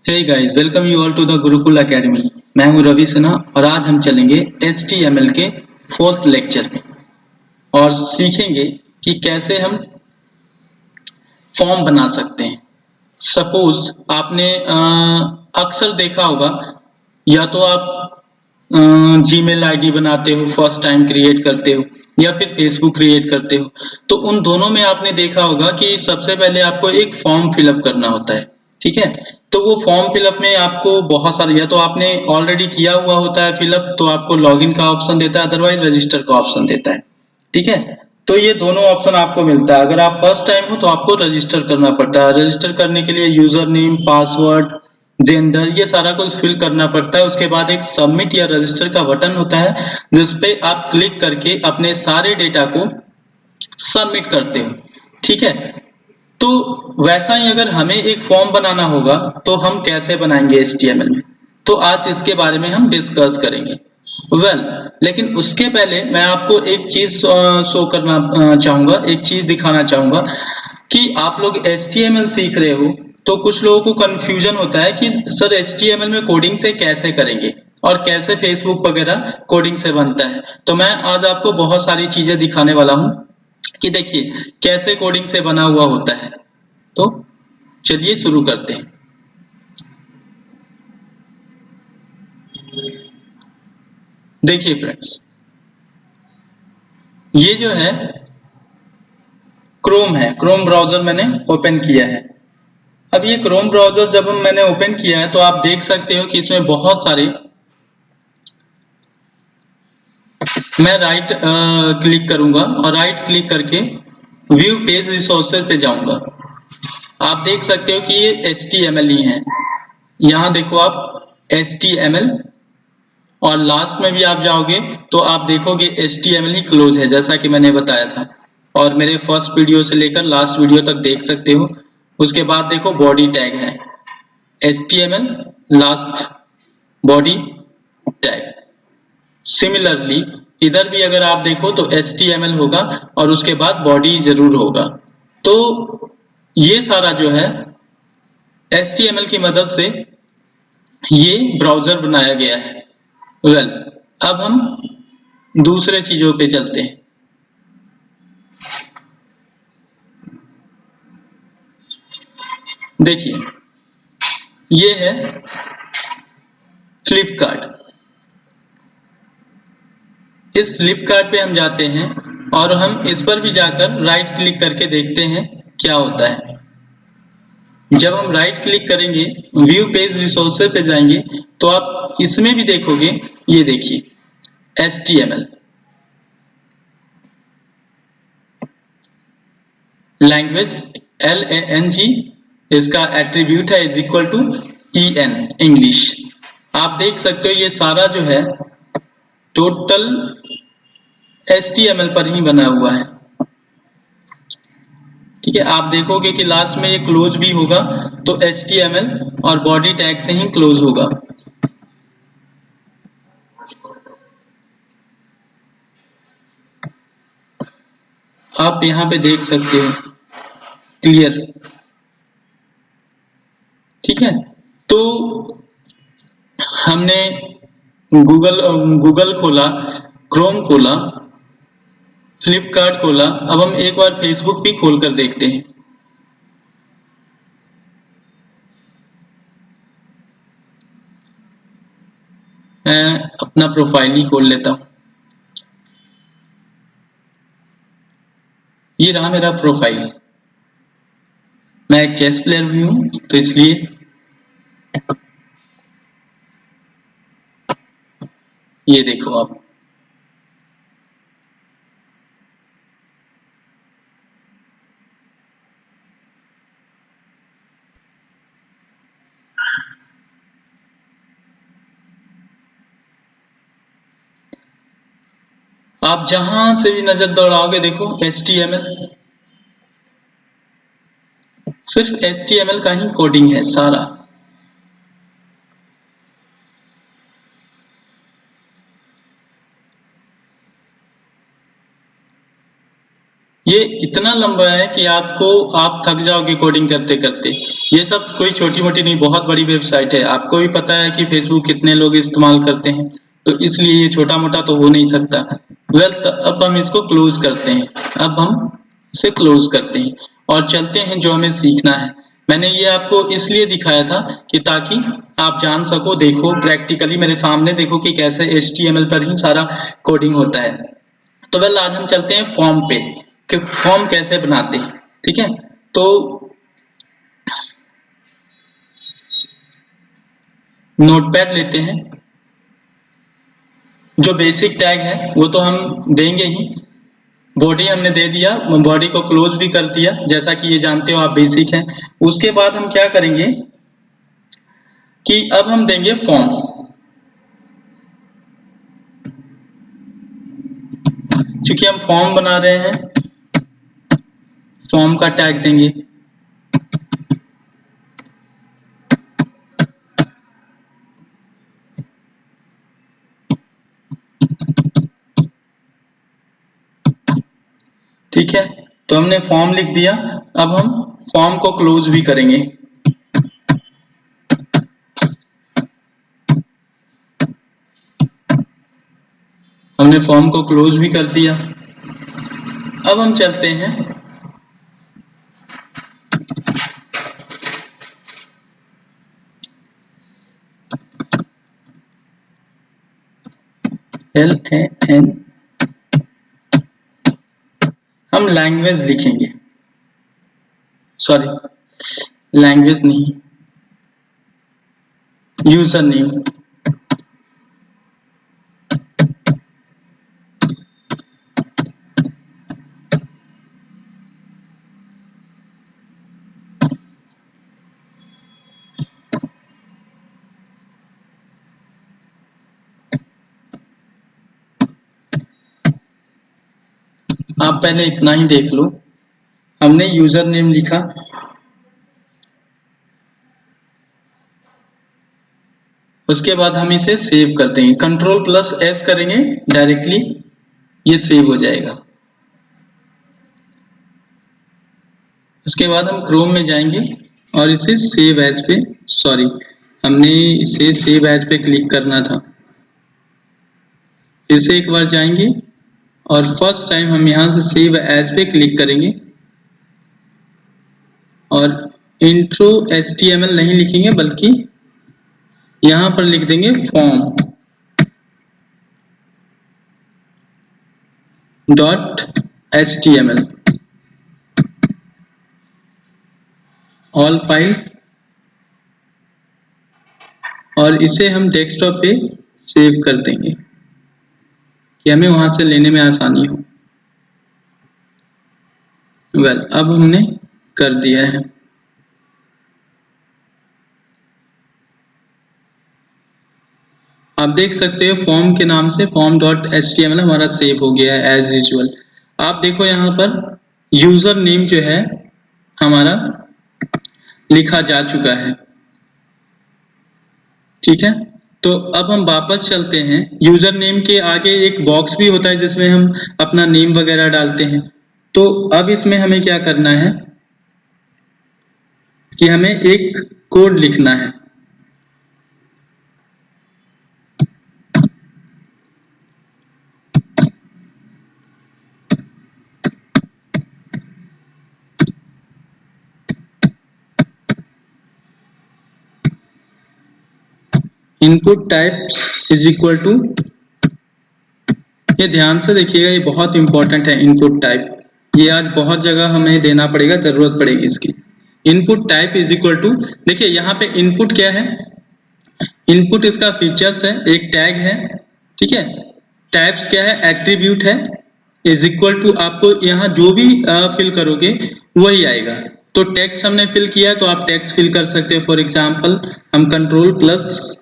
Hey guys, welcome you all to the Gurukul academy. मैं हूं रवि सिन्हा और आज हम चलेंगे HTML के फोर्थ लेक्चर में और सीखेंगे कि कैसे हम फॉर्म बना सकते हैं। सपोज आपने अक्सर देखा होगा, या तो आप जीमेल आईडी बनाते हो, फर्स्ट टाइम क्रिएट करते हो, या फिर फेसबुक क्रिएट करते हो, तो उन दोनों में आपने देखा होगा कि सबसे पहले आपको एक फॉर्म फिलअप करना होता है। ठीक है, तो वो फॉर्म फिलअप में आपको बहुत सारे, या तो आपने ऑलरेडी किया हुआ होता है फिलअप तो आपको लॉगिन का ऑप्शन देता है, अदरवाइज रजिस्टर का ऑप्शन देता है। ठीक है, तो ये दोनों ऑप्शन आपको मिलता है। अगर आप फर्स्ट टाइम हो तो आपको रजिस्टर करना पड़ता है। रजिस्टर करने के लिए यूजर नेम, पासवर्ड, जेंडर, ये सारा कुछ फिल करना पड़ता है। उसके बाद एक सबमिट या रजिस्टर का बटन होता है जिसपे आप क्लिक करके अपने सारे डेटा को सबमिट करते हो। ठीक है, तो वैसा ही अगर हमें एक फॉर्म बनाना होगा तो हम कैसे बनाएंगे HTML में, तो आज इसके बारे में हम डिस्कस करेंगे। लेकिन उसके पहले मैं आपको एक चीज शो करना चाहूंगा, एक चीज दिखाना चाहूंगा कि आप लोग HTML सीख रहे हो तो कुछ लोगों को कंफ्यूजन होता है कि सर HTML में कोडिंग से कैसे करेंगे और कैसे फेसबुक वगैरह कोडिंग से बनता है। तो मैं आज आपको बहुत सारी चीजें दिखाने वाला हूं कि देखिए कैसे कोडिंग से बना हुआ होता है। तो चलिए शुरू करते हैं। देखिए फ्रेंड्स, ये जो है क्रोम है, क्रोम ब्राउजर मैंने ओपन किया है। अब ये क्रोम ब्राउजर जब मैंने ओपन किया है तो आप देख सकते हो कि इसमें बहुत सारे, मैं राइट क्लिक करूंगा और राइट क्लिक करके व्यू पेज रिसोर्सेज पे जाऊंगा। आप देख सकते हो कि ये HTML ही है। यहाँ देखो आप HTML, और लास्ट में भी आप जाओगे तो आप देखोगे HTML ही क्लोज है, जैसा कि मैंने बताया था। और मेरे फर्स्ट वीडियो से लेकर लास्ट वीडियो तक देख सकते हो। उसके बाद देखो बॉडी टैग है HTML, last body tag. Similarly इधर भी अगर आप देखो तो HTML होगा और उसके बाद बॉडी जरूर होगा। तो ये सारा जो है HTML की मदद से ये ब्राउजर बनाया गया है। अब हम दूसरे चीजों पे चलते हैं। देखिए ये है फ्लिपकार्ट। इस फ्लिपकार्ट पे हम जाते हैं और हम इस पर भी जाकर राइट क्लिक करके देखते हैं क्या होता है। जब हम राइट क्लिक करेंगे, व्यू पेज रिसोर्सेज पे जाएंगे, तो आप इसमें भी देखोगे, ये देखिए HTML लैंग्वेज LANG, इसका एट्रीब्यूट है is equal to EN English. आप देख सकते हो ये सारा जो है टोटल HTML पर ही बना हुआ है। ठीक है, आप देखोगे कि लास्ट में ये क्लोज भी होगा तो HTML और बॉडी टैग से ही क्लोज होगा। आप यहाँ पे देख सकते हो क्लियर। ठीक है, तो हमने गूगल खोला, क्रोम खोला, फ्लिपकार्ट खोला। अब हम एक बार फेसबुक भी खोल कर देखते हैं। मैं अपना प्रोफाइल ही खोल लेता हूँ। ये रहा मेरा प्रोफाइल। मैं एक चेस प्लेयर भी हूँ तो इसलिए ये देखो आप। आप जहां से भी नजर दौड़ाओगे देखो HTML, सिर्फ HTML का ही कोडिंग है सारा। ये इतना लंबा है कि आप थक जाओगे कोडिंग करते करते। ये सब कोई छोटी मोटी नहीं, बहुत बड़ी वेबसाइट है। आपको भी पता है कि फेसबुक कितने लोग इस्तेमाल करते हैं, तो इसलिए ये छोटा मोटा तो हो नहीं सकता। अब हम इसको क्लोज करते हैं। अब हम इसे क्लोज करते हैं और चलते हैं जो हमें सीखना है। मैंने ये आपको इसलिए दिखाया था कि ताकि आप जान सको, देखो प्रैक्टिकली मेरे सामने देखो कि कैसे HTML पर ही सारा कोडिंग होता है। तो आज हम चलते हैं फॉर्म पे कि फॉर्म कैसे बनाते हैं। ठीक है, तो नोटपैड लेते हैं। जो बेसिक टैग है वो तो हम देंगे ही। बॉडी हमने दे दिया, बॉडी को क्लोज भी कर दिया, जैसा कि ये जानते हो आप बेसिक है। उसके बाद हम क्या करेंगे कि अब हम देंगे फॉर्म। क्योंकि हम फॉर्म बना रहे हैं, फॉर्म का टैग देंगे। ठीक है, तो हमने फॉर्म लिख दिया। अब हम फॉर्म को क्लोज भी करेंगे। हमने फॉर्म को क्लोज भी कर दिया। अब हम चलते हैं LAN, हम लैंग्वेज लिखेंगे, सॉरी लैंग्वेज नहीं, यूजर नेम। आप पहले इतना ही देख लो। हमने यूजर नेम लिखा, उसके बाद हम इसे सेव कर देंगे। Ctrl+S करेंगे, डायरेक्टली ये सेव हो जाएगा। उसके बाद हम क्रोम में जाएंगे और इसे सेव एज पे, सॉरी हमने इसे सेव एज पे क्लिक करना था। फिर से एक बार जाएंगे और फर्स्ट टाइम हम यहाँ से सेव एज पे क्लिक करेंगे और इंट्रो HTML नहीं लिखेंगे, बल्कि यहाँ पर लिख देंगे फॉर्म .html ऑल फाइल, और इसे हम डेस्कटॉप पे सेव कर देंगे कि हमें वहां से लेने में आसानी हो। अब हमने कर दिया है। आप देख सकते हो फॉर्म के नाम से form.html हमारा सेव हो गया है एज यूजुअल। आप देखो यहाँ पर यूजर नेम जो है हमारा लिखा जा चुका है। ठीक है, तो अब हम वापस चलते हैं। यूजर नेम के आगे एक बॉक्स भी होता है जिसमें हम अपना नेम वगैरह डालते हैं। तो अब इसमें हमें क्या करना है कि हमें एक कोड लिखना है। Input types is equal to, ये ध्यान से देखिएगा, ये बहुत इंपॉर्टेंट है। इनपुट टाइप ये आज बहुत जगह हमें देना पड़ेगा, जरूरत पड़ेगी इसकी। Input type is equal to, देखिए यहाँ पे इनपुट क्या है, इनपुट इसका फीचर्स है, एक टैग है। ठीक है, टाइप्स क्या है, एट्रीब्यूट है। इज इक्वल टू आपको यहाँ जो भी फिल करोगे वही आएगा। तो टेक्स्ट हमने फिल किया तो आप टेक्स्ट फिल कर सकते हो। फॉर एग्जांपल हम Ctrl+S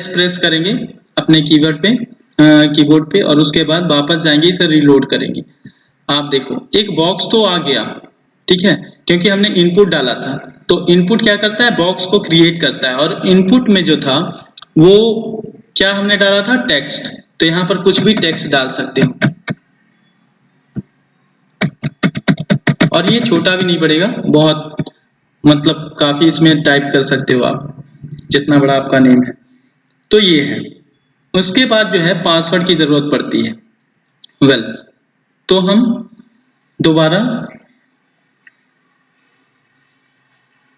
प्रेस करेंगे अपने कीबोर्ड पे और उसके बाद वापस जाएंगे, इसे रीलोड करेंगे। आप देखो एक बॉक्स तो आ गया। ठीक है, क्योंकि हमने इनपुट डाला था। तो इनपुट क्या करता है, बॉक्स को क्रिएट करता है। और इनपुट में जो था वो क्या हमने डाला था, टेक्स्ट। तो यहाँ पर कुछ भी टेक्स्ट डाल सकते हो। और ये छोटा भी नहीं पड़ेगा, बहुत मतलब काफी इसमें टाइप कर सकते हो आप जितना बड़ा आपका नेम है। तो ये है। उसके बाद जो है पासवर्ड की जरूरत पड़ती है। वेल, तो हम दोबारा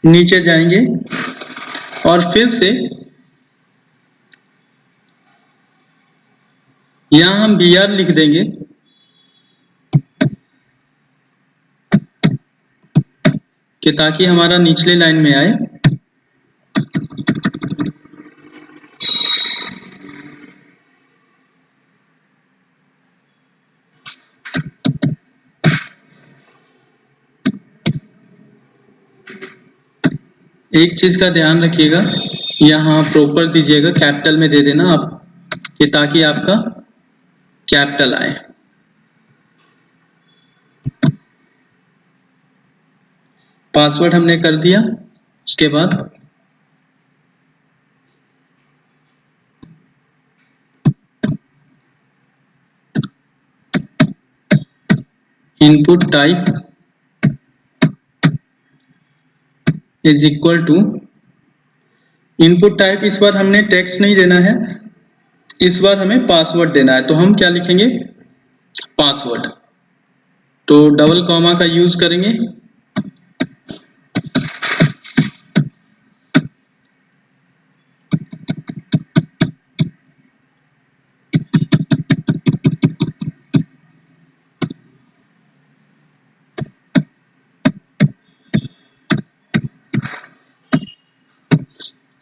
नीचे जाएंगे और फिर से यहां हम BR लिख देंगे कि ताकि हमारा निचले लाइन में आए। एक चीज का ध्यान रखिएगा, यहाँ प्रॉपर दीजिएगा, कैपिटल में दे देना आप कि ताकि आपका कैपिटल आए। पासवर्ड हमने कर दिया। उसके बाद input type is equal to, input type इस बार हमने टेक्स्ट नहीं देना है, इस बार हमें पासवर्ड देना है। तो हम क्या लिखेंगे, पासवर्ड। तो डबल कॉमा का यूज करेंगे।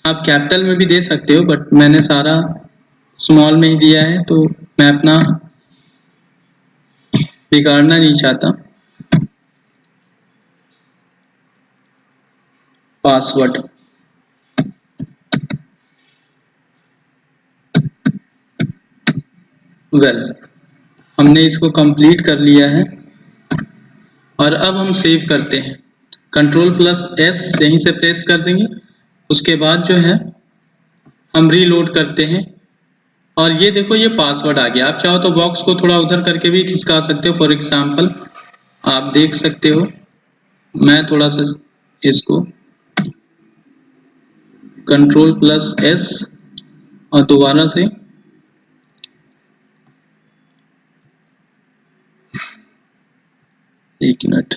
आप कैपिटल में भी दे सकते हो, बट मैंने सारा स्मॉल में ही दिया है, तो मैं अपना बिगाड़ना नहीं चाहता। पासवर्ड, वेल, हमने इसको कंप्लीट कर लिया है और अब हम सेव करते हैं। Ctrl+S यहीं से प्रेस कर देंगे। उसके बाद जो है हम रीलोड करते हैं और ये देखो ये पासवर्ड आ गया। आप चाहो तो बॉक्स को थोड़ा उधर करके भी खिसका सकते हो। फॉर एग्जाम्पल आप देख सकते हो, मैं थोड़ा सा इसको Ctrl+S और दोबारा से एक मिनट,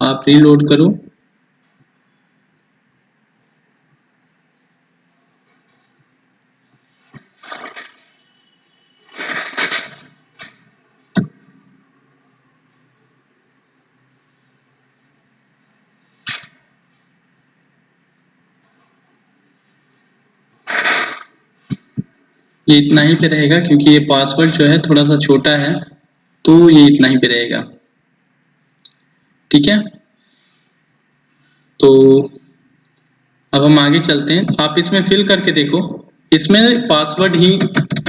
आप रीलोड करो। ये इतना ही पे रहेगा क्योंकि ये पासवर्ड जो है थोड़ा सा छोटा है, तो ये इतना ही पे रहेगा। ठीक है, तो अब हम आगे चलते हैं। आप इसमें फिल करके देखो, इसमें पासवर्ड ही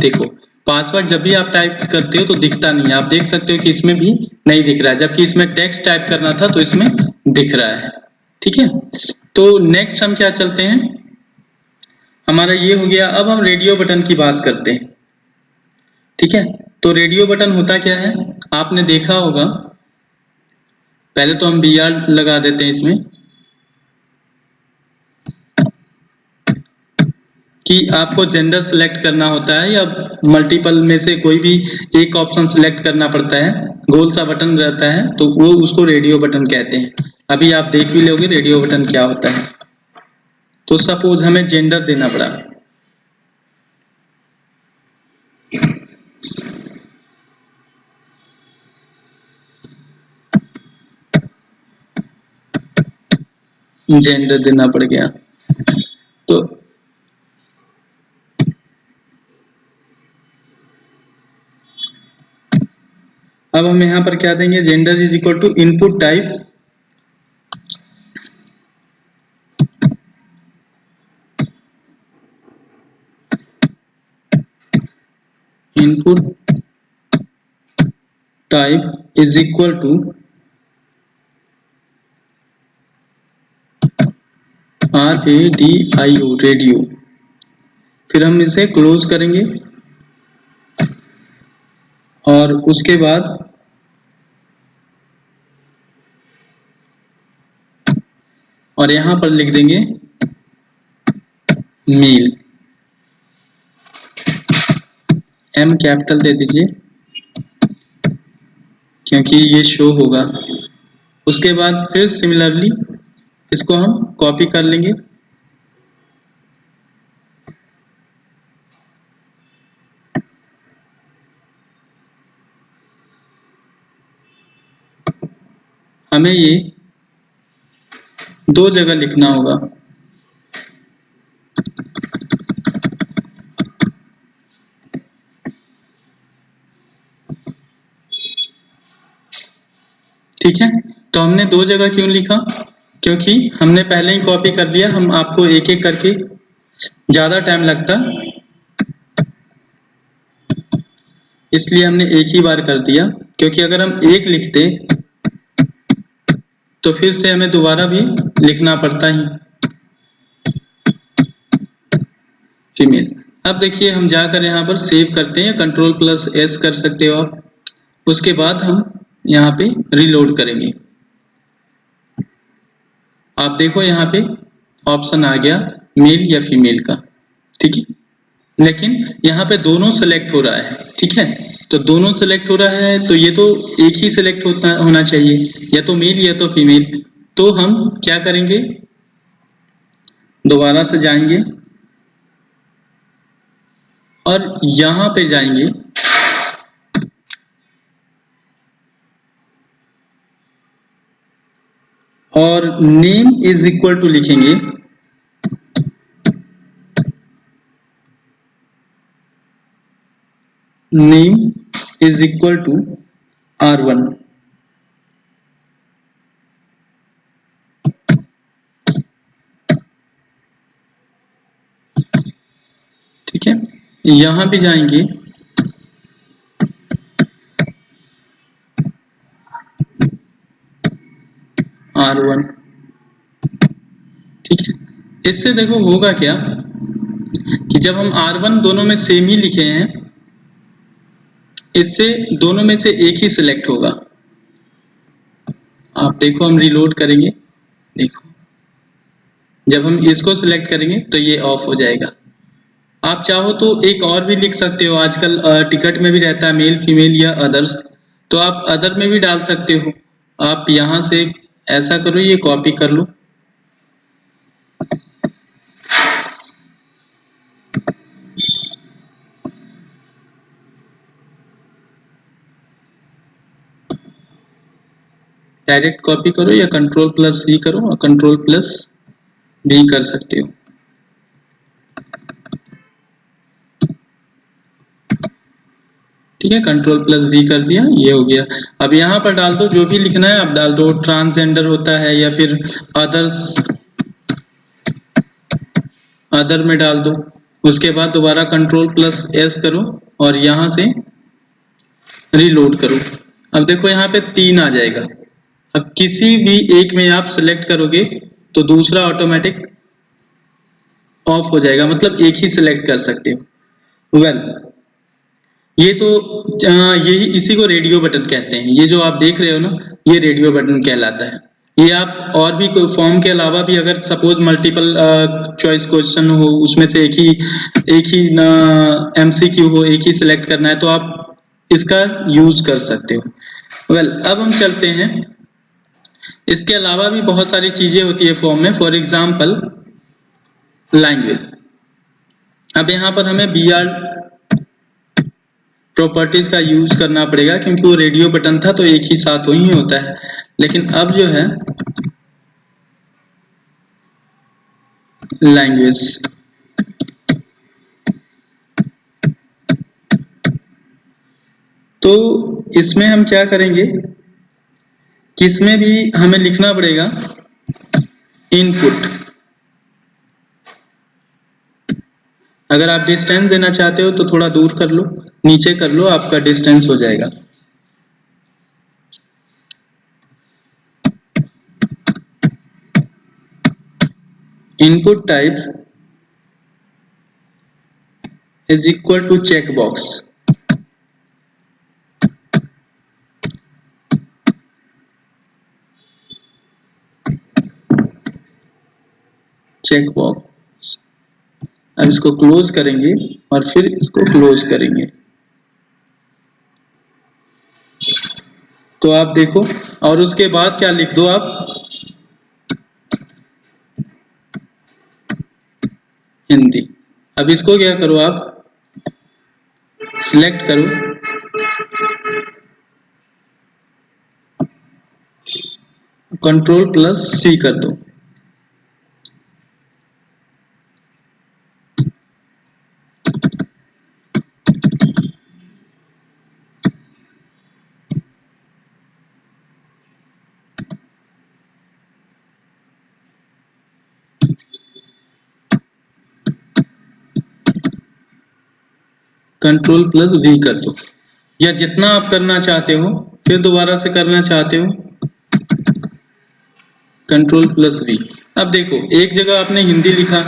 देखो, पासवर्ड जब भी आप टाइप करते हो तो दिखता नहीं है। आप देख सकते हो कि इसमें भी नहीं दिख रहा है, जबकि इसमें टेक्स्ट टाइप करना था तो इसमें दिख रहा है। ठीक है, तो नेक्स्ट हम क्या चलते हैं, हमारा ये हो गया। अब हम रेडियो बटन की बात करते हैं। ठीक है, तो रेडियो बटन होता क्या है, आपने देखा होगा। पहले तो हम BR लगा देते हैं इसमें कि आपको जेंडर सिलेक्ट करना होता है या मल्टीपल में से कोई भी एक ऑप्शन सिलेक्ट करना पड़ता है। गोल सा बटन रहता है तो वो उसको रेडियो बटन कहते हैं। अभी आप देख भी लोगे रेडियो बटन क्या होता है। तो सपोज हमें जेंडर देना पड़ा, जेंडर देना पड़ गया। तो अब हम यहाँ पर क्या देंगे, gender is equal to input type input type is equal to RADIO radio. फिर हम इसे क्लोज करेंगे और उसके बाद और यहाँ पर लिख देंगे मेल, M कैपिटल दे दीजिए क्योंकि ये शो होगा। उसके बाद फिर सिमिलरली इसको हम कॉपी कर लेंगे हमें ये 2 जगह लिखना होगा। ठीक है, तो हमने 2 जगह क्यों लिखा? क्योंकि हमने पहले ही कॉपी कर लिया, हम आपको एक एक करके ज़्यादा टाइम लगता इसलिए हमने एक ही बार कर दिया। क्योंकि अगर हम एक लिखते तो फिर से हमें दोबारा भी लिखना पड़ता ही फीमेल। अब देखिए हम जाकर यहाँ पर सेव करते हैं, Ctrl+S कर सकते हो आप। उसके बाद हम यहाँ पे रीलोड करेंगे। आप देखो यहाँ पे ऑप्शन आ गया मेल या फीमेल का, ठीक है, लेकिन यहाँ पे दोनों सेलेक्ट हो रहा है। ठीक है, तो दोनों सेलेक्ट हो रहा है तो ये तो एक ही सेलेक्ट होना चाहिए, या तो मेल या तो फीमेल। तो हम क्या करेंगे, दोबारा से जाएंगे और यहाँ पे जाएंगे और नेम इज इक्वल टू लिखेंगे name is equal to R1। ठीक है, यहाँ पे जाएंगे R1। ठीक है, इससे देखो होगा क्या कि जब हम R1 दोनों में सेम ही लिखे हैं, इससे दोनों में से एक ही सिलेक्ट होगा। आप देखो हम रीलोड करेंगे, देखो जब हम इसको सिलेक्ट करेंगे तो ये ऑफ हो जाएगा। आप चाहो तो एक और भी लिख सकते हो, आजकल टिकट में भी रहता है मेल फीमेल या अदर्स, तो आप अदर में भी डाल सकते हो। आप यहाँ से ऐसा करो, ये कॉपी कर लो डायरेक्ट कॉपी करो या Ctrl+C करो और Ctrl+V कर सकते हो। ठीक है, Ctrl+V कर दिया, ये हो गया। अब यहाँ पर डाल दो जो भी लिखना है, आप डाल दो, ट्रांसजेंडर होता है या फिर अदर्स, अदर में डाल दो। उसके बाद दोबारा Ctrl+S करो और यहाँ से रीलोड करो। अब देखो यहाँ पे 3 आ जाएगा। अब किसी भी एक में आप सिलेक्ट करोगे तो दूसरा ऑटोमेटिक ऑफ हो जाएगा, मतलब एक ही सिलेक्ट कर सकते हो। वेल ये तो यही, इसी को रेडियो बटन कहते हैं। ये जो आप देख रहे हो ना, ये रेडियो बटन कहलाता है। ये आप और भी कोई फॉर्म के अलावा भी अगर सपोज मल्टीपल चॉइस क्वेश्चन हो, उसमें से एक ही MCQ हो, एक ही सिलेक्ट करना है, तो आप इसका यूज कर सकते हो। वेल अब हम चलते हैं, इसके अलावा भी बहुत सारी चीजें होती है फॉर्म में। For example language. अब यहाँ पर हमें BR प्रॉपर्टीज का यूज करना पड़ेगा, क्योंकि वो रेडियो बटन था तो एक ही साथ वही होता है। लेकिन अब जो है लैंग्वेज, तो इसमें हम क्या करेंगे कि इसमें भी हमें लिखना पड़ेगा इनपुट। अगर आप डिस्टेंस देना चाहते हो तो थोड़ा दूर कर लो, नीचे कर लो, आपका डिस्टेंस हो जाएगा। Input type is equal to checkbox. Checkbox. अब इसको क्लोज करेंगे और फिर इसको क्लोज करेंगे। तो आप देखो, और उसके बाद क्या लिख दो आप, हिंदी। अब इसको क्या करो आप, सिलेक्ट करो, Ctrl+C कर दो। Ctrl+V कर दो, या जितना आप करना चाहते हो, फिर दोबारा से करना चाहते हो, Ctrl+V। अब देखो, एक जगह आपने हिंदी लिखा,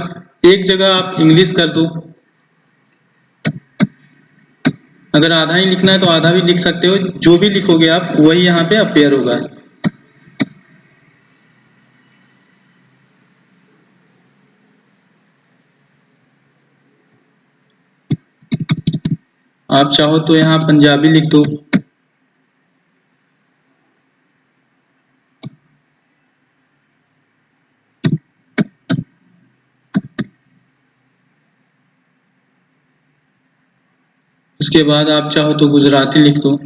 एक जगह आप इंग्लिश कर दो। अगर आधा ही लिखना है तो आधा भी लिख सकते हो, जो भी लिखोगे आप वही यहाँ पे अपीयर होगा। आप चाहो तो यहाँ पंजाबी लिख दो। उसके बाद आप चाहो तो गुजराती लिख दो।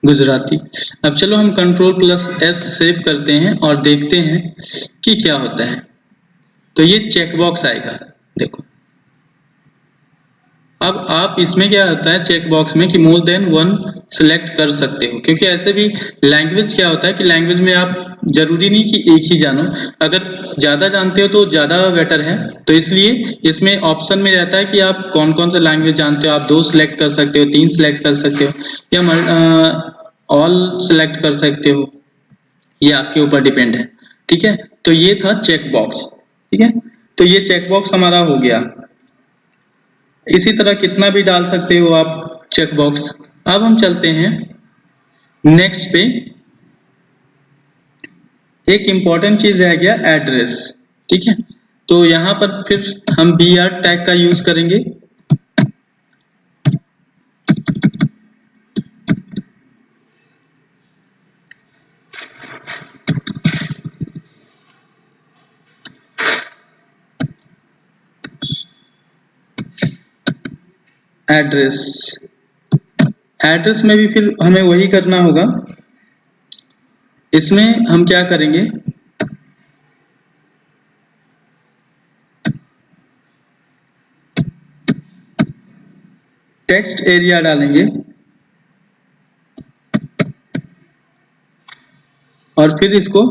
गुजराती। अब चलो हम Ctrl+S सेव करते हैं और देखते हैं कि क्या होता है। तो ये चेकबॉक्स आएगा, देखो। अब आप इसमें क्या होता है चेक बॉक्स में कि मोर देन वन सिलेक्ट कर सकते हो, क्योंकि ऐसे भी लैंग्वेज क्या होता है कि लैंग्वेज में आप जरूरी नहीं कि एक ही जानो, अगर ज्यादा जानते हो तो ज्यादा बेटर है। तो इसलिए इसमें ऑप्शन में रहता है कि आप कौन कौन सा लैंग्वेज जानते हो। आप 2 सिलेक्ट कर सकते हो, 3 सिलेक्ट कर सकते हो, या ऑल सिलेक्ट कर सकते हो, ये आपके ऊपर डिपेंड है। ठीक है, तो ये था चेक बॉक्स। ठीक है, तो ये चेक बॉक्स हमारा हो गया। इसी तरह कितना भी डाल सकते हो आप चेक बॉक्स। अब हम चलते हैं नेक्स्ट पे। एक इंपॉर्टेंट चीज रह गया, एड्रेस। ठीक है, तो यहां पर फिर हम BR टैग का यूज करेंगे। एड्रेस, एड्रेस में भी फिर हमें वही करना होगा। इसमें हम क्या करेंगे, टेक्स्ट एरिया डालेंगे और फिर इसको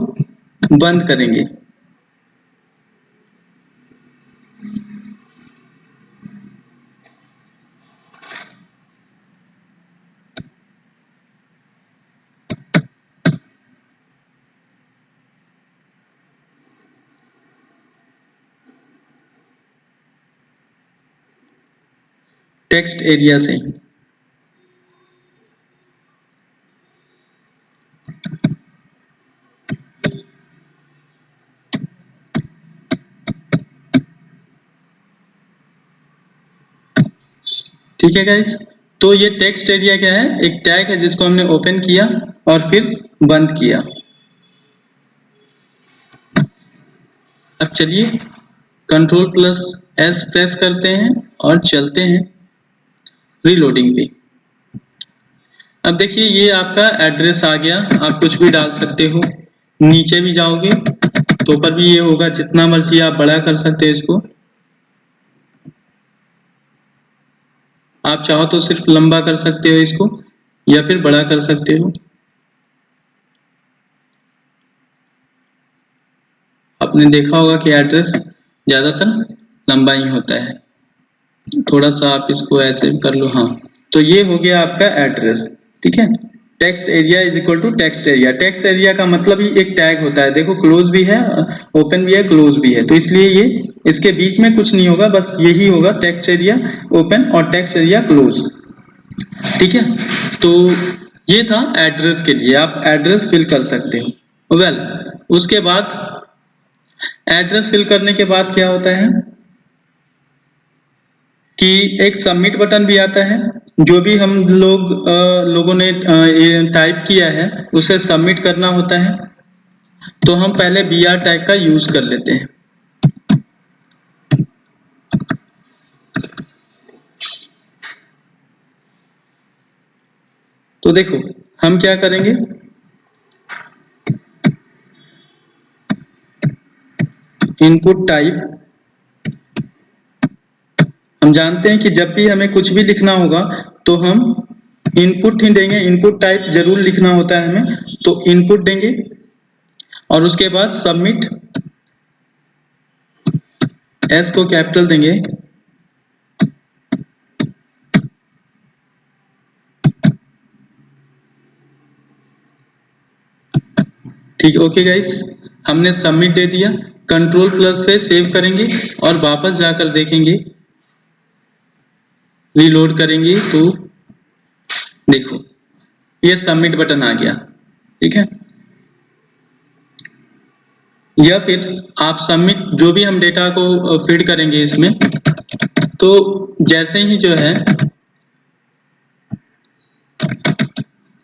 बंद करेंगे। टेक्स्ट एरिया से ठीक है गाइस। तो ये टेक्स्ट एरिया क्या है, एक टैग है जिसको हमने ओपन किया और फिर बंद किया। अब चलिए Ctrl+S प्रेस करते हैं और चलते हैं रीलोडिंग पे। अब देखिए ये आपका एड्रेस आ गया, आप कुछ भी डाल सकते हो। नीचे भी जाओगे तो ऊपर भी ये होगा, जितना मर्जी आप बड़ा कर सकते हो इसको। आप चाहो तो सिर्फ लंबा कर सकते हो इसको, या फिर बड़ा कर सकते हो। आपने देखा होगा कि एड्रेस ज्यादातर लंबा ही होता है। थोड़ा सा आप इसको ऐसे कर लो। हाँ, तो ये हो गया आपका एड्रेस। ठीक है, text area is equal to text area. Text area का मतलब ही एक टैग होता है, देखो क्लोज भी है, ओपन भी है, क्लोज भी है, तो इसलिए ये इसके बीच में कुछ नहीं होगा, बस यही होगा टेक्स्ट एरिया ओपन और टेक्स्ट एरिया क्लोज। ठीक है, तो ये था एड्रेस के लिए, आप एड्रेस फिल कर सकते हो। वेल, उसके बाद एड्रेस फिल करने के बाद क्या होता है कि एक सबमिट बटन भी आता है। जो भी हम लोगों ने टाइप किया है उसे सबमिट करना होता है। तो हम पहले BR टैग का यूज कर लेते हैं। तो देखो हम क्या करेंगे, इनपुट टाइप, हम जानते हैं कि जब भी हमें कुछ भी लिखना होगा तो हम इनपुट ही देंगे, इनपुट टाइप जरूर लिखना होता है हमें, तो इनपुट देंगे और उसके बाद सबमिट, एस को कैपिटल देंगे, ठीक है। ओके गाइस, हमने सबमिट दे दिया। कंट्रोल प्लस से सेव करेंगे और वापस जाकर देखेंगे, रीलोड करेंगे तो देखो ये सबमिट बटन आ गया। ठीक है, या फिर आप सबमिट, जो भी हम डेटा को फीड करेंगे इसमें, तो जैसे ही जो है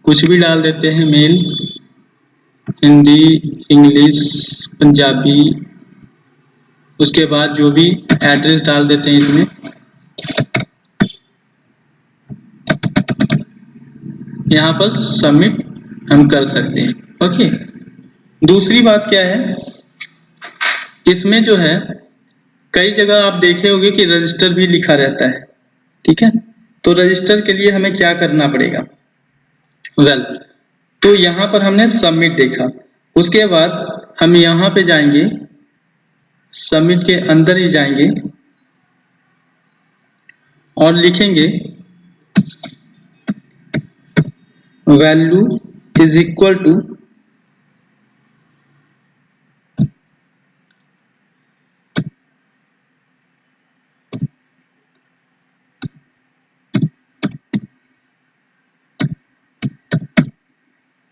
कुछ भी डाल देते हैं, मेल, हिंदी, इंग्लिश, पंजाबी, उसके बाद जो भी एड्रेस डाल देते हैं इसमें, यहाँ पर सबमिट हम कर सकते हैं। ओके, दूसरी बात क्या है, इसमें जो है कई जगह आप देखे होंगे कि रजिस्टर भी लिखा रहता है। ठीक है, तो रजिस्टर के लिए हमें क्या करना पड़ेगा, वेल, तो यहाँ पर हमने सबमिट देखा, उसके बाद हम यहाँ पे जाएंगे, सबमिट के अंदर ही जाएंगे और लिखेंगे value is equal to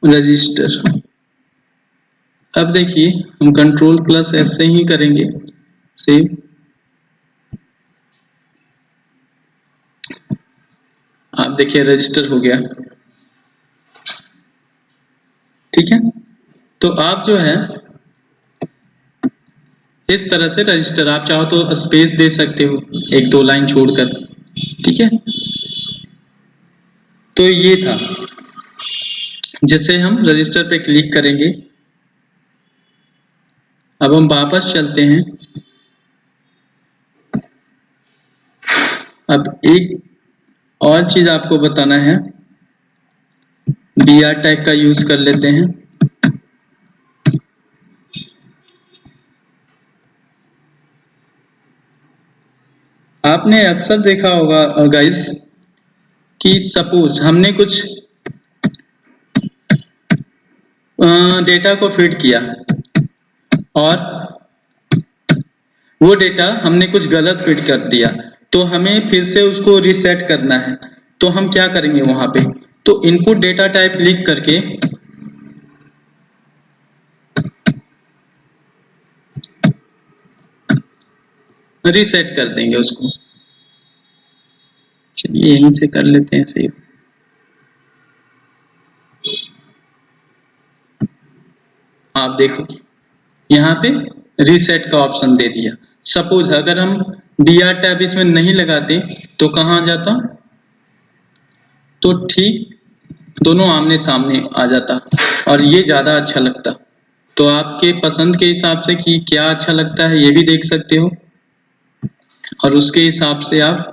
register. अब देखिए हम कंट्रोल प्लस ऐसे ही करेंगे सेव, आप देखिए रजिस्टर हो गया। ठीक है, तो आप जो है इस तरह से रजिस्टर, आप चाहो तो स्पेस दे सकते हो एक दो लाइन छोड़कर। ठीक है, तो ये था, जैसे हम रजिस्टर पे क्लिक करेंगे। अब हम वापस चलते हैं। अब एक और चीज आपको बताना है, BR टैग का यूज कर लेते हैं। आपने अक्सर देखा होगा गाइस कि सपोज हमने कुछ डेटा को फीड किया और वो डेटा हमने कुछ गलत फीड कर दिया, तो हमें फिर से उसको रीसेट करना है। तो हम क्या करेंगे वहां पे, तो इनपुट डेटा टाइप लिख करके रीसेट कर देंगे उसको। चलिए यहीं से कर लेते हैं सेव। आप देखो यहाँ पे रीसेट का ऑप्शन दे दिया। सपोज अगर हम BR टैब इसमें नहीं लगाते तो कहाँ जाता, तो ठीक दोनों आमने सामने आ जाता और ये ज्यादा अच्छा लगता। तो आपके पसंद के हिसाब से कि क्या अच्छा लगता है ये भी देख सकते हो और उसके हिसाब से आप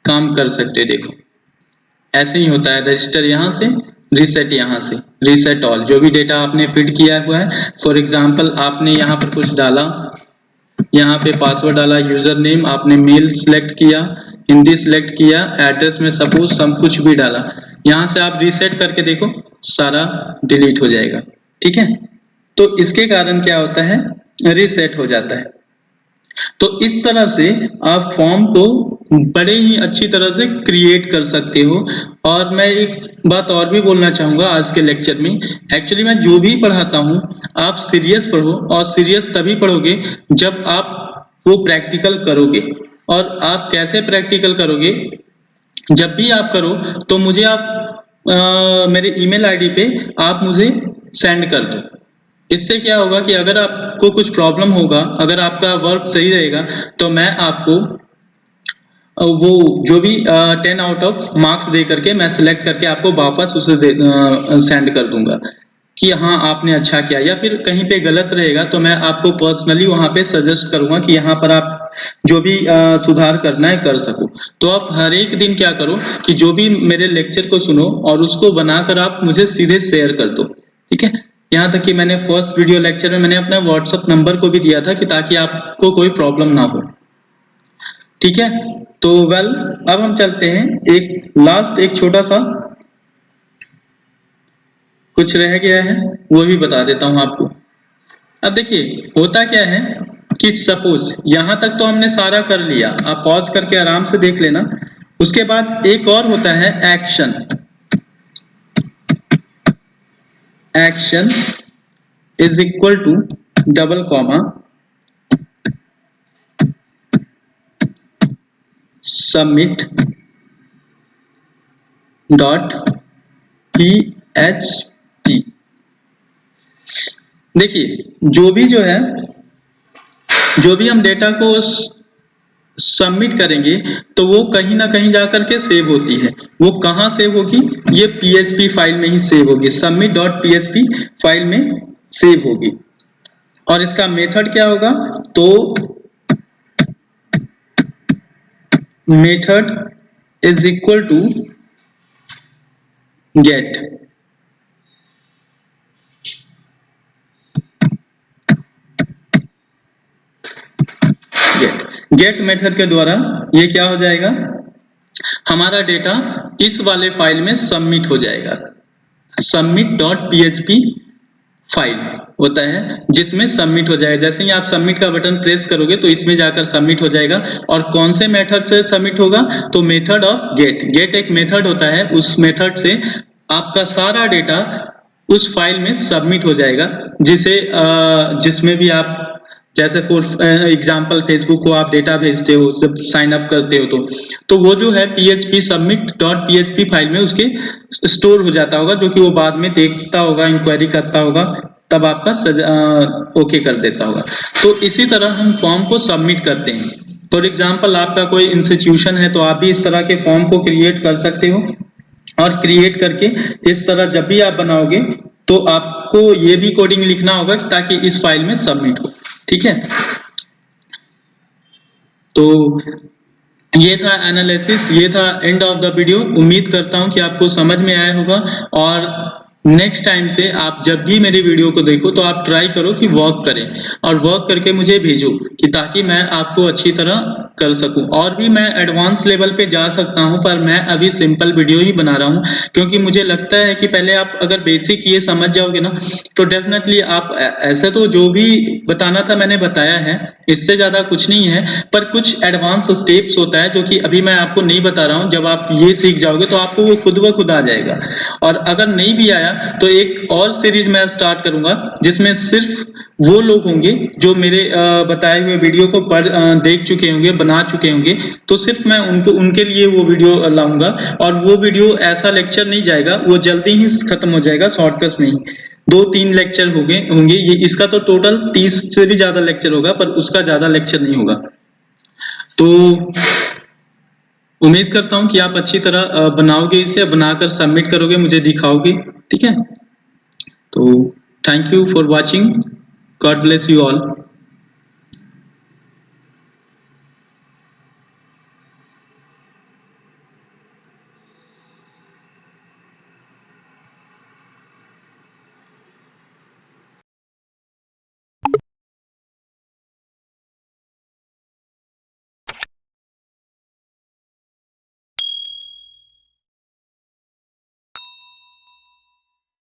काम कर सकते हो। देखो ऐसे ही होता है, रजिस्टर यहाँ से, रीसेट यहाँ से, रीसेट ऑल, जो भी डेटा आपने फीड किया हुआ है। फॉर एग्जांपल आपने यहाँ पर कुछ डाला, यहाँ पे पासवर्ड डाला, यूजर नेम आपने मेल सिलेक्ट किया, हिंदी सिलेक्ट किया, एड्रेस में सपोज सब कुछ भी डाला। यहाँ से आप रीसेट करके देखो, सारा डिलीट हो जाएगा। ठीक है, तो इसके कारण क्या होता है, रीसेट हो जाता है। तो इस तरह से आप फॉर्म को बड़े ही अच्छी तरह से क्रिएट कर सकते हो। और मैं एक बात और भी बोलना चाहूँगा आज के लेक्चर में, एक्चुअली मैं जो भी पढ़ाता हूँ आप सीरियस पढ़ो, और सीरियस तभी पढ़ोगे जब आप वो प्रैक्टिकल करोगे। और आप कैसे प्रैक्टिकल करोगे, जब भी आप करो तो मुझे आप मेरे ईमेल आईडी पे आप मुझे सेंड कर दो। इससे क्या होगा कि अगर आपको कुछ प्रॉब्लम होगा, अगर आपका वर्क सही रहेगा, तो मैं आपको वो जो भी 10 आउट ऑफ मार्क्स दे करके मैं सिलेक्ट करके आपको वापस उसे सेंड कर दूंगा कि हाँ आपने अच्छा किया। या फिर कहीं पे गलत रहेगा तो मैं आपको पर्सनली वहां पे सजेस्ट करूंगा कि यहाँ पर आप जो भी सुधार करना है कर सको। तो आप हर एक दिन क्या करो कि जो भी मेरे लेक्चर को सुनो और उसको बनाकर आप मुझे सीधे शेयर कर दो। ठीक है, यहाँ तक कि मैंने फर्स्ट वीडियो लेक्चर में मैंने अपना व्हाट्सएप नंबर को भी दिया था कि ताकि आपको कोई प्रॉब्लम ना हो। ठीक है, तो वेल अब हम चलते हैं, एक लास्ट एक छोटा सा कुछ रह गया है वो भी बता देता हूं आपको। अब देखिए होता क्या है कि सपोज यहां तक तो हमने सारा कर लिया, आप पॉज करके आराम से देख लेना। उसके बाद एक और होता है action. Action is equal to double comma submit dot PHP। देखिए जो भी हम डेटा को सबमिट करेंगे तो वो कहीं ना कहीं जाकर के सेव होती है। वो कहाँ सेव होगी, ये PHP फाइल में ही सेव होगी, सबमिट डॉट PHP फाइल में सेव होगी। और इसका मेथड क्या होगा, तो method is equal to get. Get method के द्वारा ये क्या हो जाएगा, हमारा डेटा इस वाले फाइल में सबमिट हो जाएगा। सबमिट डॉट PHP फाइल होता है जिसमें सबमिट हो जाएगा। जैसे ही आप सबमिट का बटन प्रेस करोगे तो इसमें जाकर सबमिट हो जाएगा। और कौन से मेथड से सबमिट होगा, तो मेथड ऑफ गेट। गेट एक मेथड होता है, उस मेथड से आपका सारा डेटा उस फाइल में सबमिट हो जाएगा। जिसमें भी आप जैसे फॉर एग्जांपल फेसबुक को आप डेटा भेजते हो, जब साइन अप करते हो तो वो जो है PHP submit dot PHP file में उसके स्टोर हो जाता होगा, जो कि वो बाद में देखता होगा, इंक्वायरी करता होगा, तब आपका ओके कर देता होगा। तो इसी तरह हम फॉर्म को सबमिट करते हैं। फॉर एग्जांपल आपका कोई इंस्टीट्यूशन है तो आप भी इस तरह के फॉर्म को क्रिएट कर सकते हो। और क्रिएट करके इस तरह जब भी आप बनाओगे तो आपको ये भी कोडिंग लिखना होगा ताकि इस फाइल में सबमिट हो। ठीक है, तो ये था एनालिसिस, ये था एंड ऑफ द वीडियो। उम्मीद करता हूं कि आपको समझ में आया होगा। और नेक्स्ट टाइम से आप जब भी मेरी वीडियो को देखो तो आप ट्राई करो कि वर्क करें और वर्क करके मुझे भेजो कि ताकि मैं आपको अच्छी तरह कर सकूं। और भी मैं एडवांस लेवल पे जा सकता हूं, पर मैं अभी सिंपल वीडियो ही बना रहा हूं क्योंकि मुझे लगता है कि पहले आप अगर बेसिक ये समझ जाओगे ना तो डेफिनेटली आप ऐसे तो जो भी बताना था मैंने बताया है, इससे ज्यादा कुछ नहीं है। पर कुछ एडवांस स्टेप्स होता है जो कि अभी मैं आपको नहीं बता रहा हूं। जब आप ये सीख जाओगे तो आपको वो खुद ब खुद आ जाएगा। और अगर नहीं भी आया तो एक और सीरीज मैं स्टार्ट करूंगा जिसमें सिर्फ वो लोग होंगे जो मेरे बताए हुए वीडियो को देख चुके होंगे, बना चुके होंगे। तो सिर्फ मैं उनके लिए वो वीडियो लाऊंगा। और वो वीडियो ऐसा लेक्चर नहीं जाएगा, वो जल्दी ही खत्म हो जाएगा शॉर्टकट में ही। 2-3 लेक्चर होंगे ये, इसका तो टोटल 30 से भी ज्यादा लेक्चर होगा, पर उसका ज्यादा लेक्चर नहीं होगा। तो उम्मीद करता हूं कि आप अच्छी तरह बनाओगे, इसे बनाकर सबमिट करोगे, मुझे दिखाओगे। ठीक है, तो thank you for watching, God bless you all.